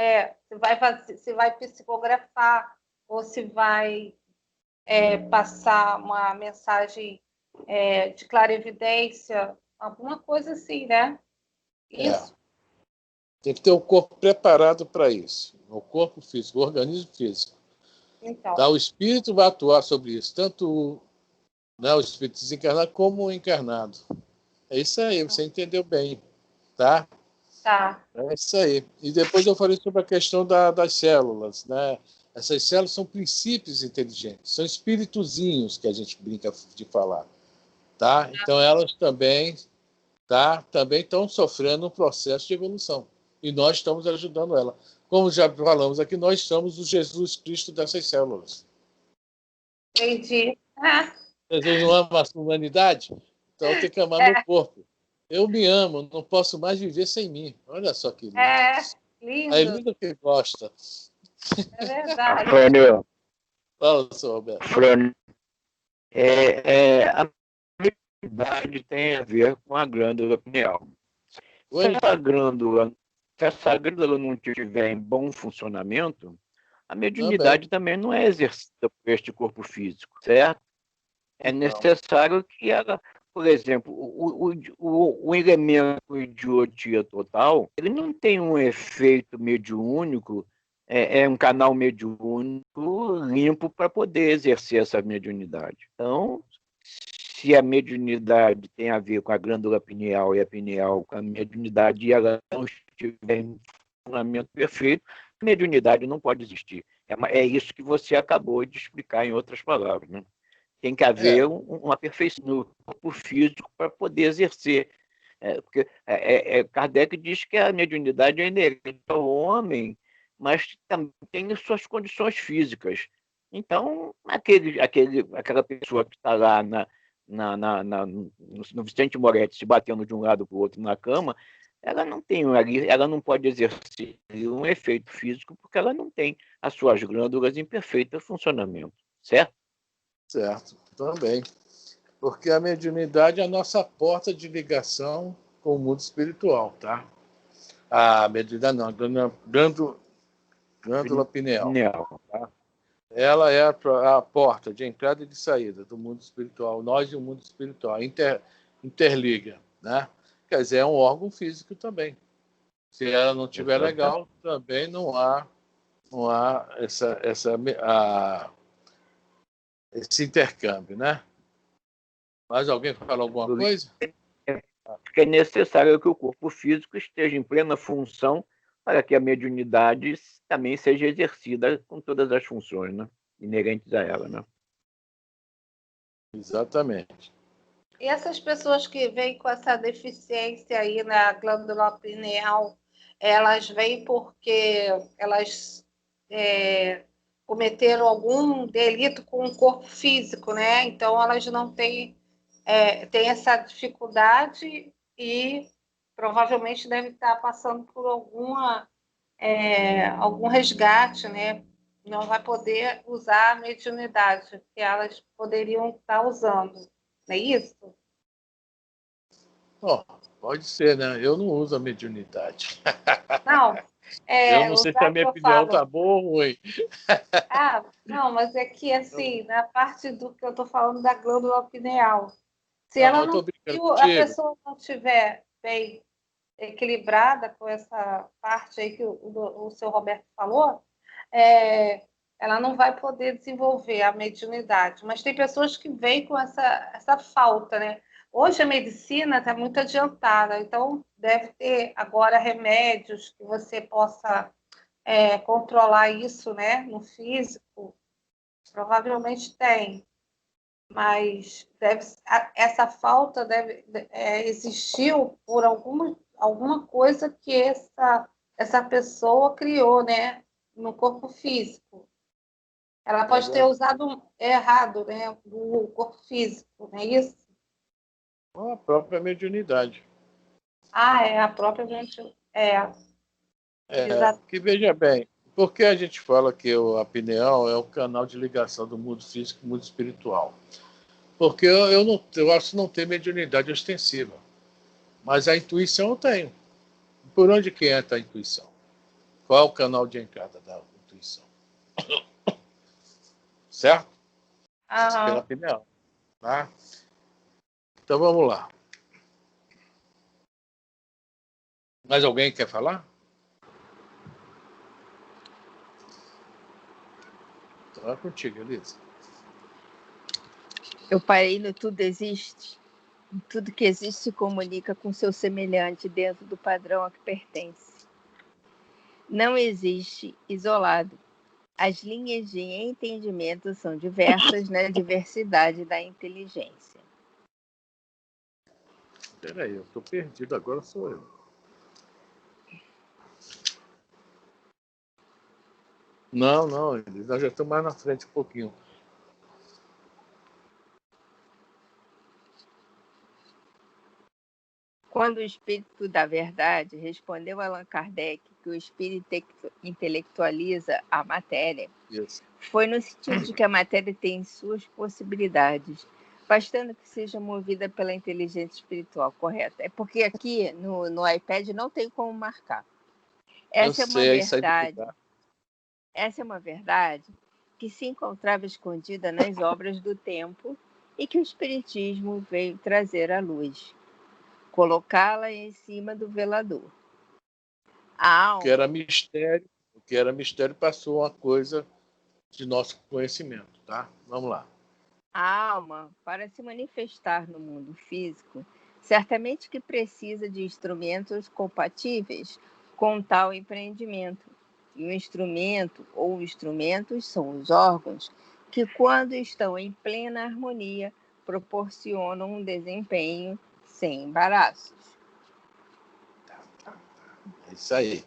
S3: Se vai psicografar ou se vai passar uma mensagem de clarividência, alguma coisa assim, né? Isso.
S1: Tem que ter o corpo preparado para isso. O corpo físico, o organismo físico.
S3: Então.
S1: Tá? O espírito vai atuar sobre isso, tanto o espírito desencarnado como o encarnado. É isso aí, você entendeu bem. Tá?
S3: Tá.
S1: É isso aí. E depois eu falei sobre a questão das células. Né? Essas células são princípios inteligentes, são espíritozinhos que a gente brinca de falar. Tá? Então elas também estão sofrendo um processo de evolução. E nós estamos ajudando ela. Como já falamos aqui, nós somos o Jesus Cristo dessas células.
S3: Entendi.
S1: Jesus não ama a humanidade? Então tem que amar meu corpo. Eu me amo, não posso mais viver sem mim. Olha só que lindo.
S3: Lindo.
S1: É lindo que gosta.
S3: É verdade.
S4: Frânio.
S1: Fala, seu Roberto.
S4: Frânio. A mediunidade tem a ver com a glândula pineal. Se essa glândula não estiver em bom funcionamento, a mediunidade também não é exercida por este corpo físico, certo? É necessário que ela por exemplo, o elemento idiotia total, ele não tem um efeito mediúnico, um canal mediúnico limpo para poder exercer essa mediunidade. Então, se a mediunidade tem a ver com a glândula pineal e a pineal com a mediunidade e ela não estiver em funcionamento perfeito, a mediunidade não pode existir. É isso que você acabou de explicar em outras palavras, né? Tem que haver uma perfeição no corpo físico para poder exercer. Porque Kardec diz que a mediunidade é inerente ao homem, mas também tem suas condições físicas. Então, aquela pessoa que está lá no Vicente Moretti se batendo de um lado para o outro na cama, ela não pode exercer um efeito físico porque ela não tem as suas glândulas em perfeito funcionamento, certo?
S1: Certo, também. Porque a mediunidade é a nossa porta de ligação com o mundo espiritual, tá? A mediunidade não, a glândula pineal. Tá? Ela é a porta de entrada e de saída do mundo espiritual. Nós e o mundo espiritual interliga, né? Quer dizer, é um órgão físico também. Se ela não estiver legal, também não há esse intercâmbio, né? Mais alguém fala alguma coisa?
S4: Porque é necessário que o corpo físico esteja em plena função para que a mediunidade também seja exercida com todas as funções, né? Inerentes a ela, né?
S1: Exatamente.
S3: E essas pessoas que vêm com essa deficiência aí na glândula pineal, elas vêm porque elas cometeram algum delito com o corpo físico, né? Então elas não têm tem essa dificuldade e provavelmente devem estar passando por algum resgate, né? Não vai poder usar a mediunidade que elas poderiam estar usando, não é isso?
S1: Pode ser, né? Eu não uso a mediunidade.
S3: Não,
S1: Eu não sei se a
S3: usar que
S1: minha
S3: eu
S1: opinião
S3: falo.
S1: tá boa ou ruim.
S3: Não, mas é que assim, na parte do que eu estou falando da glândula pineal, se
S1: Não,
S3: ela
S1: eu tô
S3: não,
S1: brincando
S3: se a
S1: contigo.
S3: pessoa não tiver bem equilibrada com essa parte aí que o seu Roberto falou, ela não vai poder desenvolver a mediunidade. Mas tem pessoas que vêm com essa falta, né? Hoje a medicina está muito adiantada, então deve ter agora remédios que você possa controlar isso, né? No físico, provavelmente tem, mas essa falta existiu por alguma coisa que essa pessoa criou, né? No corpo físico. Ela pode ter usado errado, né? O corpo físico, não é isso?
S1: A própria mediunidade.
S3: É a própria gente.
S1: Que veja bem, por que a gente fala que a pineal é o canal de ligação do mundo físico com o mundo espiritual? Porque eu acho que não tem mediunidade ostensiva. Mas a intuição eu tenho. Por onde que entra a intuição? Qual é o canal de entrada da intuição? Certo? Pela pineal. Tá? Então vamos lá. Mais alguém quer falar? Então é contigo, Elisa.
S2: Eu parei no tudo existe. Tudo que existe se comunica com seu semelhante dentro do padrão a que pertence. Não existe isolado. As linhas de entendimento são diversas na diversidade da inteligência.
S1: Peraí, eu estou perdido, agora sou eu. Não, Elisa, já estou mais na frente um pouquinho.
S2: Quando o espírito da verdade respondeu a Allan Kardec que o espírito intelectualiza a matéria,
S1: Isso.
S2: foi no sentido de que a matéria tem suas possibilidades, bastando que seja movida pela inteligência espiritual, correto? É porque aqui no iPad não tem como marcar. Essa é uma verdade. Essa é uma verdade que se encontrava escondida nas obras do tempo e que o Espiritismo veio trazer à luz, colocá-la em cima do velador. A alma,
S1: O que era mistério passou uma coisa de nosso conhecimento, tá? Vamos lá.
S2: a alma, para se manifestar no mundo físico, certamente que precisa de instrumentos compatíveis com tal empreendimento. E o instrumento ou instrumentos são os órgãos que, quando estão em plena harmonia, proporcionam um desempenho sem embaraços.
S1: É isso aí.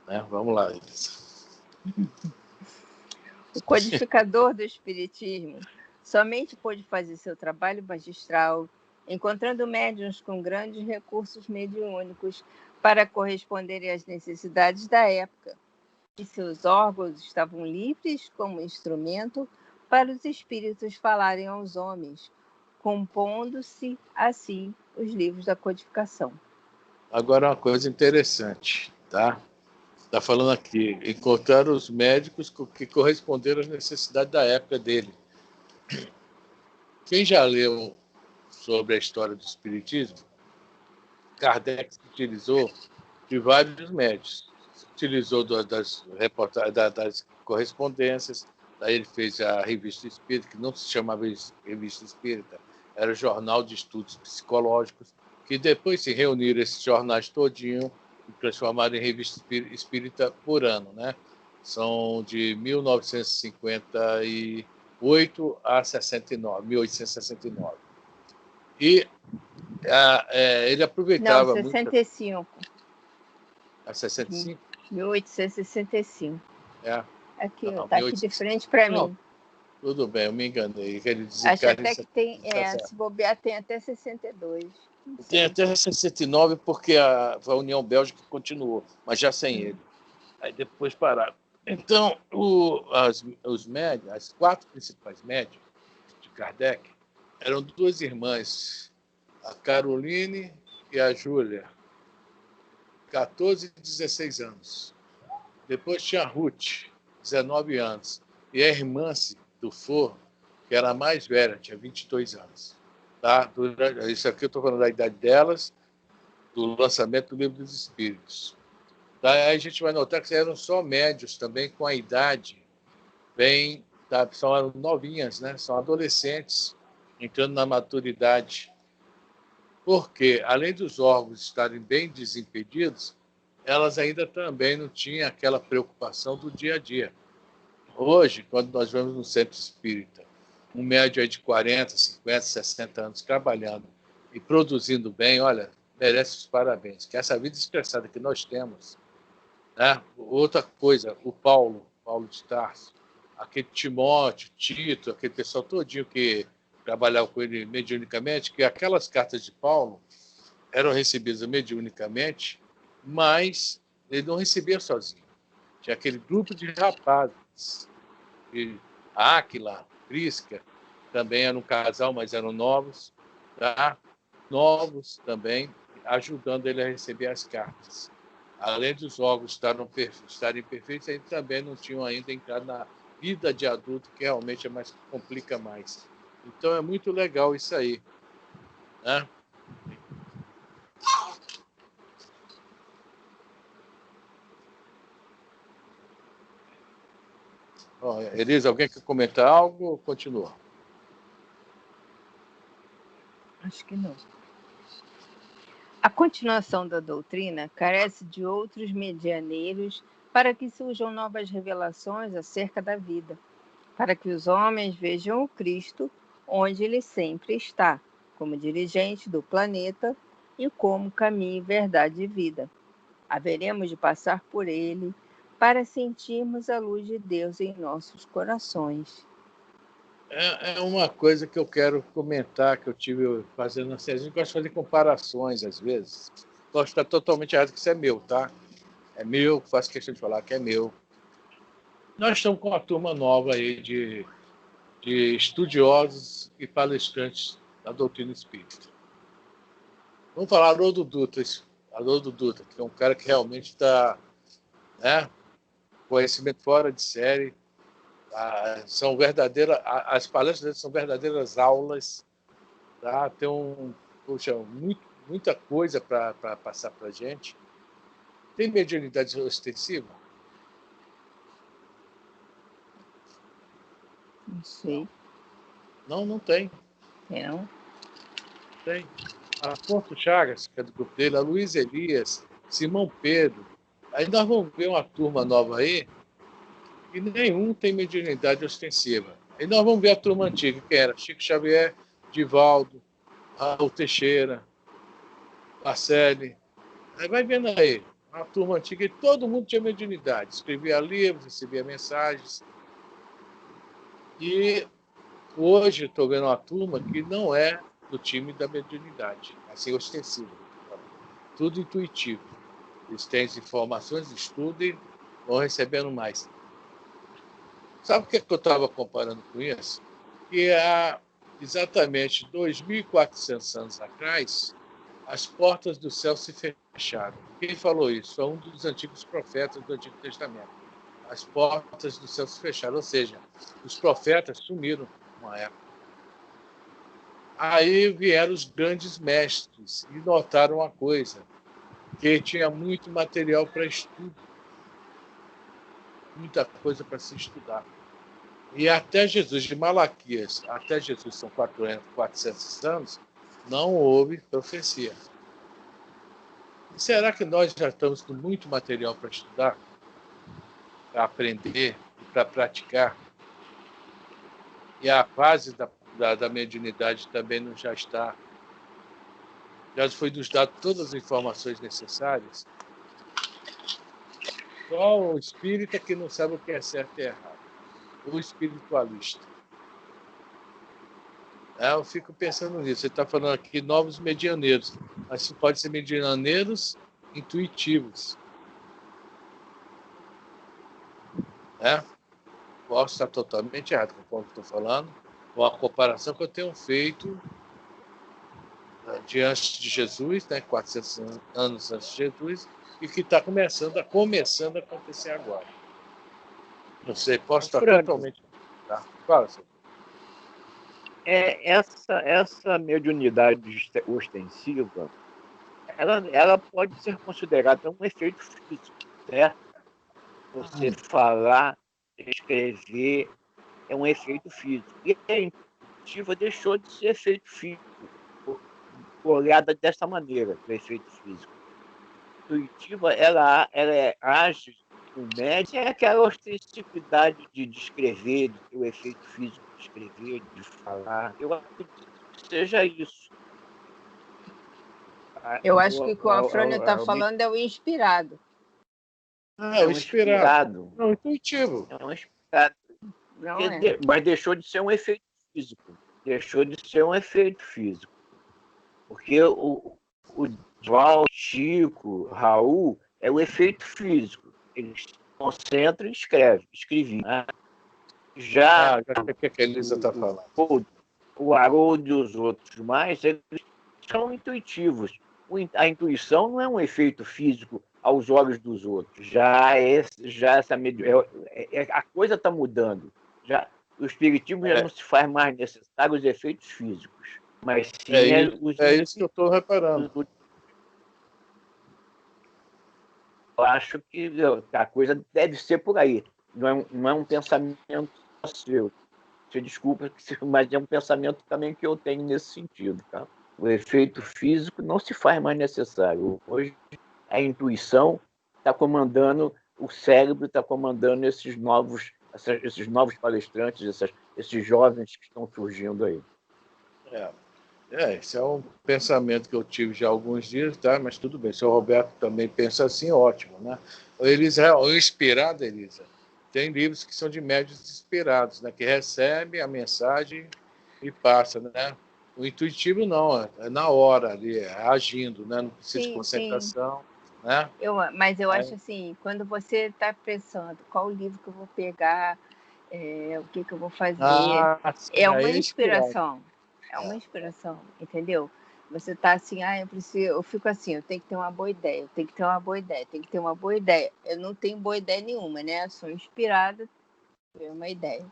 S1: Né? Vamos lá, Elisa.
S2: O codificador do Espiritismo somente pôde fazer seu trabalho magistral, encontrando médiuns com grandes recursos mediúnicos para corresponderem às necessidades da época, e seus órgãos estavam livres como instrumento para os espíritos falarem aos homens, compondo-se assim os livros da codificação.
S1: Agora uma coisa interessante, tá? Está falando aqui, encontrar os médicos que corresponderam às necessidades da época dele. Quem já leu sobre a história do Espiritismo, Kardec utilizou de vários médios. Utilizou das correspondências, daí ele fez a Revista Espírita, que não se chamava Revista Espírita, era o Jornal de Estudos Psicológicos, que depois se reuniram esses jornais todinho e transformaram em Revista Espírita por ano, né? São de 1958 a 69, 1869. E ele aproveitava
S2: muito... Não, 65.
S1: A 65?
S2: 1865.
S1: É.
S2: Aqui, está aqui de frente para mim.
S1: Tudo bem, eu me enganei.
S2: Acho até que tem, se bobear, tem até 62.
S1: Tem até 69, porque a União Bélgica continuou, mas já sem ele. Aí depois pararam. Então, as 4 principais médias de Kardec eram 2 irmãs, a Caroline e a Júlia, 14 e 16 anos. Depois tinha a Ruth, 19 anos. E a irmã Dufour, que era a mais velha, tinha 22 anos. Tá? Isso aqui eu estou falando da idade delas, do lançamento do Livro dos Espíritos. Tá? Aí a gente vai notar que eram só médios também, com a idade bem... Tá? São novinhas, né? São adolescentes, entrando na maturidade. Porque, além dos órgãos estarem bem desimpedidos, elas ainda também não tinham aquela preocupação do dia a dia. Hoje, quando nós vamos no centro espírita, um médio aí de 40, 50, 60 anos trabalhando e produzindo bem, olha, merece os parabéns. Que essa vida estressada que nós temos, né? Outra coisa, o Paulo de Tarso, aquele Timóteo, Tito, aquele pessoal todinho que trabalhava com ele mediunicamente, que aquelas cartas de Paulo eram recebidas mediunicamente, mas ele não recebia sozinho. Tinha aquele grupo de rapazes, de Áquila, Prisca, também eram um casal, mas eram novos, tá? Novos também, ajudando ele a receber as cartas. Além dos órgãos estarem perfeitos, eles também não tinham ainda entrado na vida de adulto, que realmente é mais complica mais. Então é muito legal isso aí, né? Elisa, alguém quer comentar algo ou continua?
S2: Acho que não. A continuação da doutrina carece de outros medianeiros para que surjam novas revelações acerca da vida, para que os homens vejam o Cristo onde ele sempre está, como dirigente do planeta e como caminho, verdade e vida. Haveremos de passar por ele para sentirmos a luz de Deus em nossos corações.
S1: É uma coisa que eu quero comentar, que eu tive fazendo assim. A gente gosta de fazer comparações, às vezes. Posso estar totalmente errado, que isso é meu, tá? É meu, faço questão de falar que é meu. Nós estamos com uma turma nova aí de estudiosos e palestrantes da doutrina espírita. Vamos falar Haroldo Dutra, que é um cara que realmente está, né, conhecimento fora de série, São verdadeiras, as palestras deles são verdadeiras aulas, tá? Tem poxa, muita coisa para passar para a gente. Tem mediunidade ostensiva?
S2: Não sei.
S1: Não tem.
S2: Não.
S1: Tem. A Porto Chagas, que é do grupo dele, a Luiz Elias, Simão Pedro. Aí nós vamos ver uma turma nova aí, e nenhum tem mediunidade ostensiva. Aí nós vamos ver a turma antiga, que era Chico Xavier, Divaldo, Raul Teixeira, Marcele. Aí vai vendo aí, a turma antiga, e todo mundo tinha mediunidade. Escrevia livros, recebia mensagens. E hoje estou vendo uma turma que não é do time da mediunidade, assim, ostensiva. Tudo intuitivo. Eles têm as informações, estudam e vão recebendo mais. Sabe o que eu estava comparando com isso? Que há exatamente 2.400 anos atrás, as portas do céu se fecharam. Quem falou isso? Foi um dos antigos profetas do Antigo Testamento. As portas do céu se fecharam, ou seja, os profetas sumiram uma época. Aí vieram os grandes mestres e notaram uma coisa, que tinha muito material para estudo, muita coisa para se estudar. E até Jesus, de Malaquias, até Jesus, são 400 anos, não houve profecia. E será que nós já estamos com muito material para estudar, para aprender e para praticar? E a base da mediunidade também não já está. Já foi nos dado todas as informações necessárias. Só o espírita que não sabe o que é certo e errado. O espiritualista. Eu fico pensando nisso. Você está falando aqui novos medianeiros. Mas pode ser medianeiros intuitivos. Posso estar totalmente errado com o que estou falando, com a comparação que eu tenho feito diante de Jesus, 400 anos antes de Jesus, e que está começando a acontecer agora. Não sei, posso estar totalmente... Tá. Fala, senhor.
S4: Essa mediunidade ostensiva, ela pode ser considerada um efeito físico, certo? Você falar, escrever, é um efeito físico. E a intuitiva deixou de ser efeito físico, olhada dessa maneira, do efeito físico. A intuitiva, ela age no médium, é aquela ostensividade de escrever, de ter o efeito físico de escrever, de falar. Eu acredito que seja isso.
S2: Eu acho que o que o Afrânio está falando é o inspirado.
S1: É o inspirado. Não, intuitivo.
S4: É um inspirado. Mas deixou de ser um efeito físico. Deixou de ser um efeito físico. Porque o Val, Chico, Raul, é o efeito físico. Eles concentram e escreviam. Né? Já
S1: o que a Elisa está falando?
S4: O Haroldo e os outros mais, eles são intuitivos. A intuição não é um efeito físico aos olhos dos outros. A coisa está mudando. O espiritismo já não se faz mais necessário os efeitos físicos, mas sim
S1: isso que eu estou reparando.
S4: Eu acho que a coisa deve ser por aí. Não é um pensamento seu. Você desculpa, mas é um pensamento também que eu tenho nesse sentido. Tá? O efeito físico não se faz mais necessário. Hoje, a intuição está comandando, o cérebro está comandando esses novos palestrantes, esses jovens que estão surgindo aí.
S1: Esse é um pensamento que eu tive já há alguns dias, tá? Mas tudo bem. Se o Roberto também pensa assim, ótimo, né? O inspirado, Elisa, tem livros que são de médiuns inspirados, né? Que recebe a mensagem e passa, né? O intuitivo não, é na hora ali, é agindo, né? Não precisa de concentração, né?
S2: Mas eu acho assim, quando você está pensando qual livro que eu vou pegar, o que eu vou fazer, é uma inspiração. É uma inspiração, entendeu? Você está assim, eu fico assim, eu tenho que ter uma boa ideia, tenho que ter uma boa ideia. Eu não tenho boa ideia nenhuma, né? Eu sou inspirada, É uma ideia.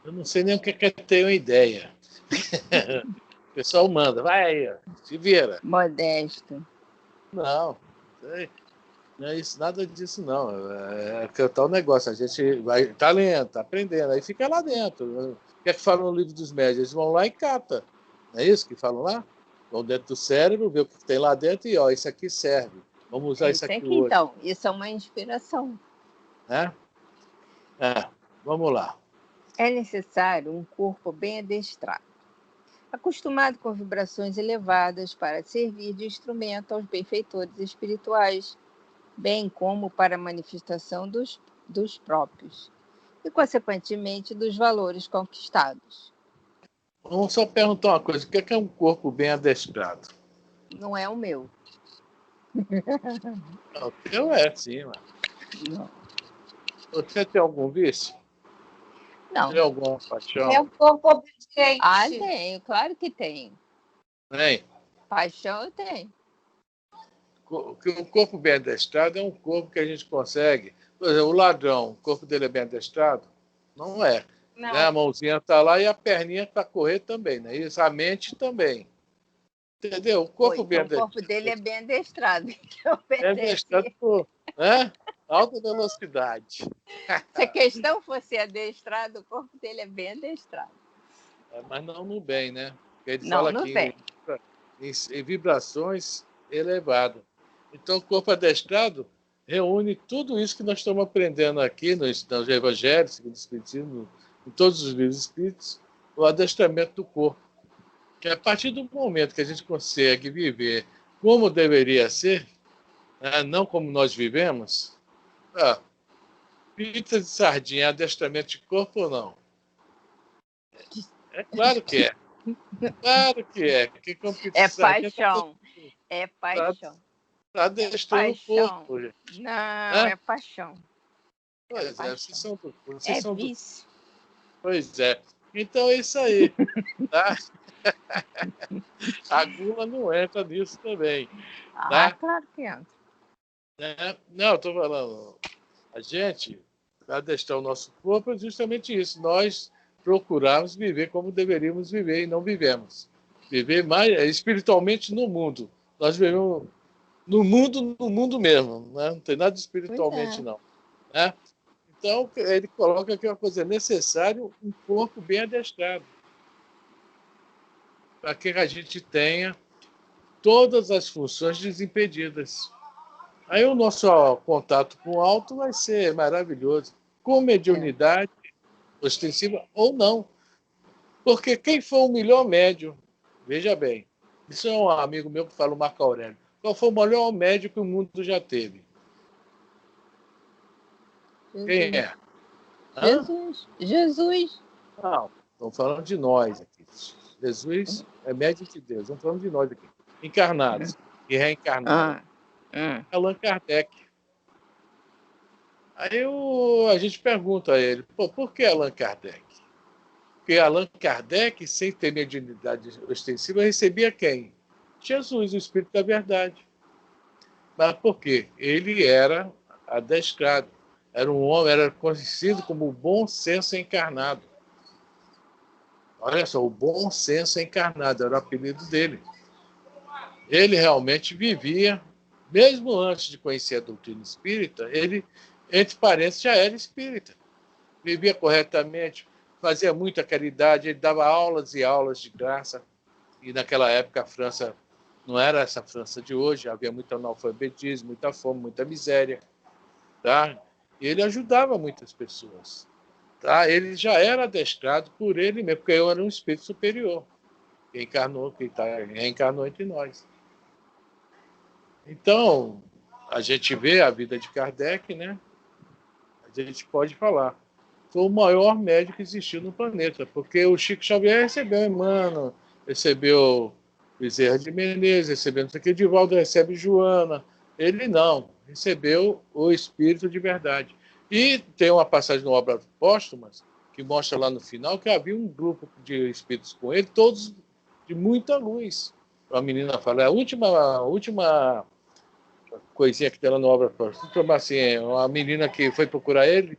S1: Eu não sei nem o que é ter uma ideia. O pessoal manda, vai aí, ó, se vira.
S2: Modesto.
S1: Não, não é isso, nada disso, não. É que tal negócio, a gente vai, tá lendo, tá aprendendo, aí fica lá dentro. O que é que fala no livro dos médios? Eles vão lá e catam. Não é isso que falam lá? Vão dentro do cérebro, ver o que tem lá dentro e, ó, isso aqui serve. Vamos usar isso aqui hoje.
S2: Então, isso é uma inspiração.
S1: Vamos lá.
S2: É necessário um corpo bem adestrado, acostumado com vibrações elevadas para servir de instrumento aos benfeitores espirituais, bem como para a manifestação dos próprios e, consequentemente, dos valores conquistados.
S1: Vamos só perguntar uma coisa: o que é um corpo bem adestrado?
S2: Não é o meu.
S1: O teu é, sim, mano.
S2: Não.
S1: Você tem algum vício?
S2: Não.
S1: Tem alguma paixão?
S3: É um corpo obediente.
S2: Tenho, claro que tenho.
S1: Tem.
S2: Paixão eu tenho.
S1: O corpo bem adestrado é um corpo que a gente consegue. Por exemplo, o ladrão, o corpo dele é bem adestrado? Não é.
S3: Não.
S1: Né? A mãozinha está lá e a perninha para correr também, né? Isso, a mente também. Entendeu? O corpo bem adestrado.
S2: O corpo dele é bem adestrado.
S1: É adestrado por alta velocidade.
S2: Se a questão fosse adestrado, o corpo dele é bem adestrado.
S1: Mas não no bem, né? Porque ele
S2: não
S1: fala
S2: no
S1: aqui
S2: bem.
S1: em vibrações elevadas. Então, o corpo adestrado reúne tudo isso que nós estamos aprendendo aqui nos Evangelhos, segundo o Espiritismo, em todos os livros espíritos, o adestramento do corpo. Que a partir do momento que a gente consegue viver como deveria ser, não como nós vivemos, pizza de sardinha, adestramento de corpo ou não? É claro que é. Claro que é. Porque com pizza
S2: É
S1: de sardinha,
S2: paixão. É paixão.
S1: Está adestrando o corpo. Gente.
S2: Não, é paixão.
S1: Pois é, vocês são
S2: vício.
S1: Pois é. Então é isso aí. Tá? A gula não entra nisso também. Tá?
S2: Claro que entra.
S1: Não, estou falando. A gente, para adestrar o nosso corpo, é justamente isso. Nós procurarmos viver como deveríamos viver e não vivemos. Viver mais espiritualmente no mundo. Nós vivemos no mundo mesmo. Né? Não tem nada espiritualmente, não. Né? Então, ele coloca aqui uma coisa: é necessário um corpo bem adestrado, para que a gente tenha todas as funções desimpedidas. Aí o nosso contato com o alto vai ser maravilhoso, com mediunidade ostensiva ou não. Porque quem for o melhor médium, veja bem, isso é um amigo meu que fala, o Marco Aurélio, qual foi o melhor médium que o mundo já teve?
S2: Jesus.
S1: Quem é?
S2: Jesus.
S1: Não, estamos falando de nós aqui. Jesus é médium de Deus, estamos falando de nós aqui. Encarnados e reencarnados. Allan Kardec. Aí a gente pergunta a ele, por que Allan Kardec? Porque Allan Kardec, sem ter mediunidade ostensiva, recebia quem? Jesus, o Espírito da Verdade. Mas por quê? Ele era adestrado. Era um homem, era conhecido como o bom senso encarnado. Olha só, o bom senso encarnado era o apelido dele. Ele realmente vivia, mesmo antes de conhecer a doutrina espírita, ele, entre parênteses, já era espírita. Vivia corretamente, fazia muita caridade, ele dava aulas e aulas de graça. E naquela época a França não era essa França de hoje, havia muito analfabetismo, muita fome, muita miséria. Tá? E ele ajudava muitas pessoas. Tá? Ele já era adestrado por ele mesmo, porque eu era um espírito superior, que reencarnou entre nós. Então, a gente vê a vida de Kardec, né? A gente pode falar. Foi o maior médico que existiu no planeta, porque o Chico Xavier recebeu Emmanuel, recebeu Bezerra de Menezes, recebeu não sei o que, Divaldo recebe Joana. Ele não, recebeu o Espírito de Verdade. E tem uma passagem no Obras Póstumas que mostra lá no final que havia um grupo de espíritos com ele, todos de muita luz. A menina fala, a última coisinha que tem lá no Obras Póstumas, assim, uma menina que foi procurar ele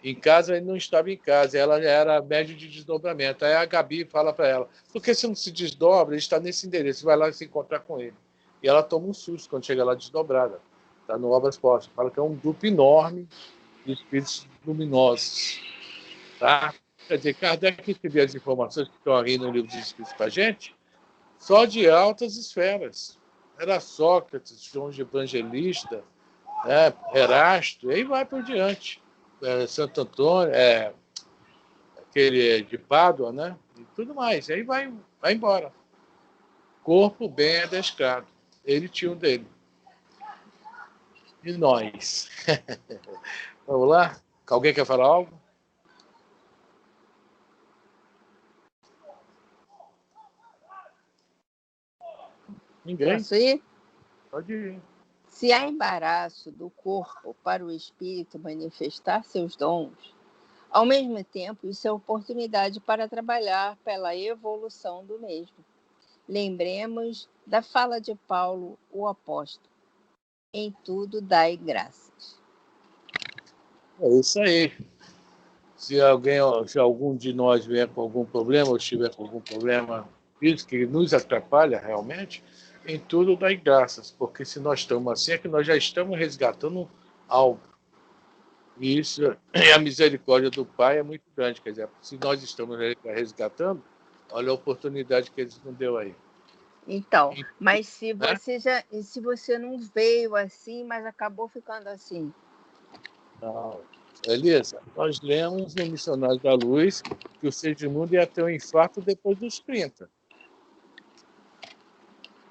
S1: Em casa, ele não estava em casa, ela já era médio de desdobramento. Aí a Gabi fala para ela, por que você não se desdobra? Ele está nesse endereço, você vai lá se encontrar com ele. E ela toma um susto quando chega lá desdobrada. Está no Obras Postas. Fala que é um grupo enorme de espíritos luminosos. Tá? Quer dizer, Kardec recebia as informações que estão aí no livro dos Espíritos para a gente, só de altas esferas. Era Sócrates, João de Evangelista, Erasto, e aí vai por diante. Santo Antônio, aquele de Pádua, né? E tudo mais. E aí vai embora. Corpo bem adestrado. Ele tinha um dele. E nós? Vamos lá? Alguém quer falar algo? Ninguém?
S2: Posso ir?
S1: Pode ir.
S2: Se há embaraço do corpo para o espírito manifestar seus dons, ao mesmo tempo, isso é oportunidade para trabalhar pela evolução do mesmo. Lembremos da fala de Paulo, o apóstolo: em tudo dai graças.
S1: É isso aí. Se algum de nós vier com algum problema, ou estiver com algum problema físico que nos atrapalha realmente, em tudo dai graças, porque se nós estamos assim, é que nós já estamos resgatando algo. E a misericórdia do Pai é muito grande. Quer dizer, se nós estamos resgatando, olha a oportunidade que Ele nos deu aí.
S2: Então, mas se você não veio assim, mas acabou ficando assim.
S1: Não. Elisa, nós lemos no Missionário da Luz que o Segimundo ia ter um infarto depois dos 30.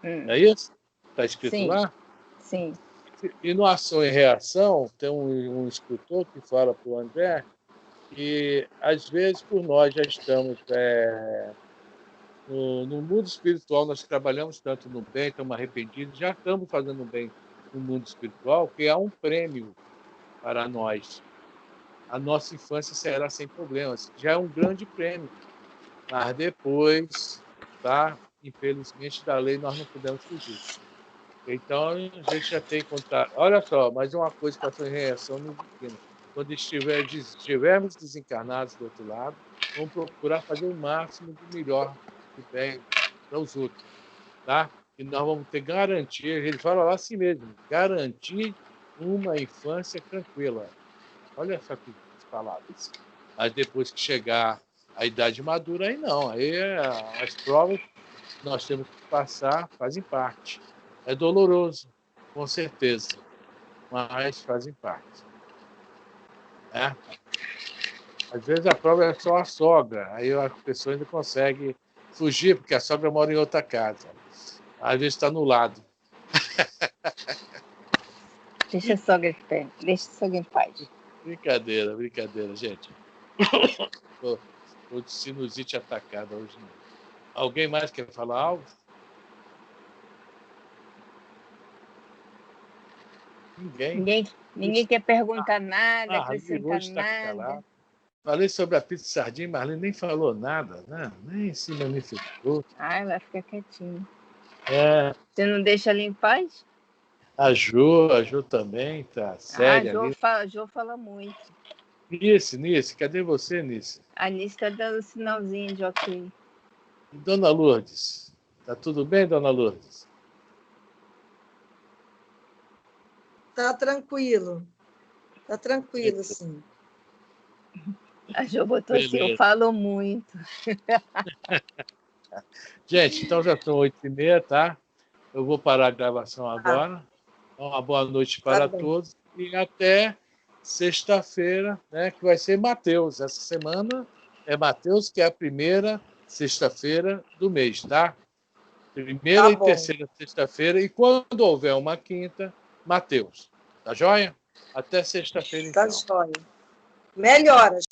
S1: É isso? Está escrito
S2: Sim.
S1: lá?
S2: Sim.
S1: E no Ação e Reação, tem um escritor que fala para o André que, às vezes, por nós já estamos no mundo espiritual, nós trabalhamos tanto no bem, estamos arrependidos, já estamos fazendo bem no mundo espiritual, que há um prêmio para nós. A nossa infância será sem problemas. Já é um grande prêmio. Mas depois, tá? Infelizmente, da lei nós não podemos fugir. Então, a gente já tem contato. Olha só, mais uma coisa que a sua reação nos ensina. Quando estivermos desencarnados do outro lado, vamos procurar fazer o máximo do melhor do bem para os outros. Tá? E nós vamos ter garantia, ele fala lá assim mesmo, garantir uma infância tranquila. Olha só que palavras. Mas depois que chegar a idade madura, aí não. Aí as provas que nós temos que passar fazem parte. É doloroso, com certeza, mas fazem parte. Às vezes a prova é só a sogra, aí a pessoa ainda consegue fugir, porque a sogra mora em outra casa. Às vezes está no lado.
S2: Deixa a sogra em paz.
S1: Brincadeira, gente. Estou de sinusite atacada hoje. Alguém mais quer falar algo?
S2: Ninguém quer perguntar nada, acrescentar
S1: hoje está
S2: nada.
S1: calado. Falei sobre a pizza de sardinha, Marlene nem falou nada, né? Nem se manifestou.
S2: Ai, vai ficar quietinho.
S1: Você
S2: não deixa ela em paz?
S1: A Jo também tá séria ali.
S2: A Jo fala muito.
S1: Nice, cadê você, Nice?
S2: A Nice está dando sinalzinho de ok.
S1: E Dona Lourdes? Tá tudo bem, Dona Lourdes?
S5: Tá tranquilo, sim.
S2: A Jo botou assim, eu falo muito.
S1: Gente, então já são 8h30, tá? Eu vou parar a gravação agora. Uma boa noite para todos. E até sexta-feira, né, que vai ser Mateus. Essa semana é Mateus, que é a primeira sexta-feira do mês, tá? Primeira e terceira sexta-feira. E quando houver uma quinta, Mateus. Tá joia? Até sexta-feira, então.
S5: Tá joia. Melhoras.